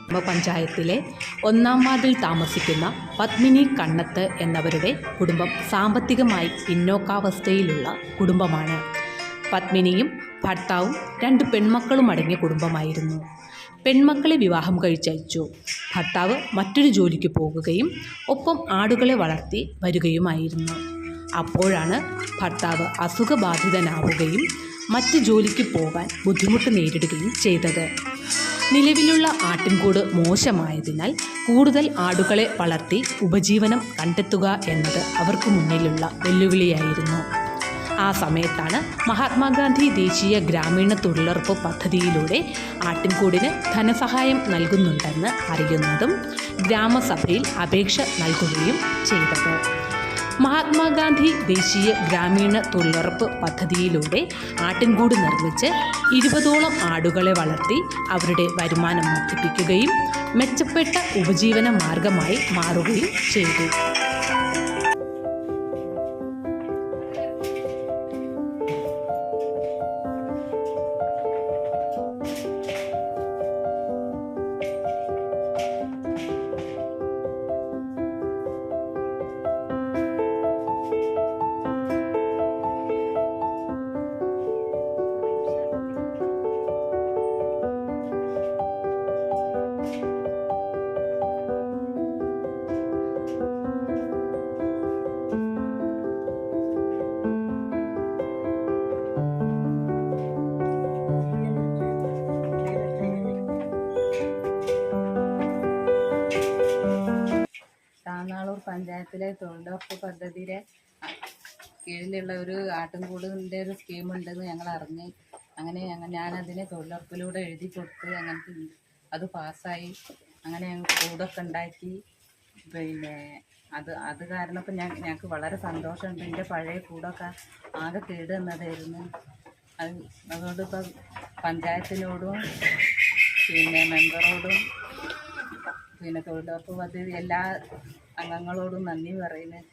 ഗ്രാമപഞ്ചായത്തിലെ 1-ാം വാർഡിൽ താമസിക്കുന്ന പത്മിനി കണ്ണത്ത് എന്നവരുടെ കുടുംബം സാമ്പത്തികമായി പിന്നോക്കാവസ്ഥയിലുള്ള കുടുംബമാണ്. പത്മിനിയും ഭർത്താവും 2 പെൺമക്കളും അടങ്ങിയ കുടുംബമായിരുന്നു. പെൺമക്കളെ വിവാഹം കഴിച്ചയച്ചു. ഭർത്താവ് മറ്റൊരു ജോലിക്ക് പോകുകയും ഒപ്പം ആടുകളെ വളർത്തി വരികയുമായിരുന്നു. അപ്പോഴാണ് ഭർത്താവ് അസുഖബാധിതനാവുകയും മറ്റ് ജോലിക്ക് പോകാൻ ബുദ്ധിമുട്ട് നേരിടുകയും ചെയ്തത്. നിലവിലുള്ള ആട്ടിൻകൂട് മോശമായതിനാൽ കൂടുതൽ ആടുകളെ വളർത്തി ഉപജീവനം കണ്ടെത്തുക എന്നത് അവർക്ക് മുന്നിലുള്ള വെല്ലുവിളിയായിരുന്നു. ആ സമയത്താണ് മഹാത്മാഗാന്ധി ദേശീയ ഗ്രാമീണ തൊഴിലുറപ്പ് പദ്ധതിയിലൂടെ ആട്ടിൻകൂടിന് ധനസഹായം നൽകുന്നുണ്ടെന്ന് അറിയുന്നതും ഗ്രാമസഭയിൽ അപേക്ഷ നൽകുകയും ചെയ്തത്. മഹാത്മാഗാന്ധി ദേശീയ ഗ്രാമീണ തൊഴിലുറപ്പ് പദ്ധതിയിലൂടെ ആട്ടിൻകൂട് നിർമ്മിച്ച് 20ഓളം ആടുകളെ വളർത്തി അവരുടെ വരുമാനം വർദ്ധിപ്പിക്കുകയും മെച്ചപ്പെട്ട ഉപജീവന മാർഗമായി മാറുകയും ചെയ്തു. താന്നാളൂർ പഞ്ചായത്തിലെ തൊഴിലുറപ്പ് പദ്ധതിയുടെ കീഴിലുള്ള ഒരു ആട്ടിൻകൂടിൻ്റെ ഒരു സ്കീമുണ്ടെന്ന് ഞങ്ങൾ അറിഞ്ഞ് ഞാനതിനെ തൊഴിലുറപ്പിലൂടെ എഴുതി കൊടുത്ത് അങ്ങനത്തെ അത് പാസ്സായി. അങ്ങനെ ഞങ്ങൾ കൂടൊക്കെ ഉണ്ടാക്കി. പിന്നെ അത് കാരണം ഇപ്പം ഞങ്ങൾക്ക് വളരെ സന്തോഷമുണ്ട്. എൻ്റെ പഴയ കൂടൊക്കെ ആകെ കേട് വന്നതായിരുന്നു. അതുകൊണ്ട് ഇപ്പം പഞ്ചായത്തിനോടും പിന്നെ മെമ്പറോടും പിന്നെ തൊഴിലുറപ്പ് പദ്ധതി എല്ലാ അംഗങ്ങളോടും നന്ദി പറയുന്നത്.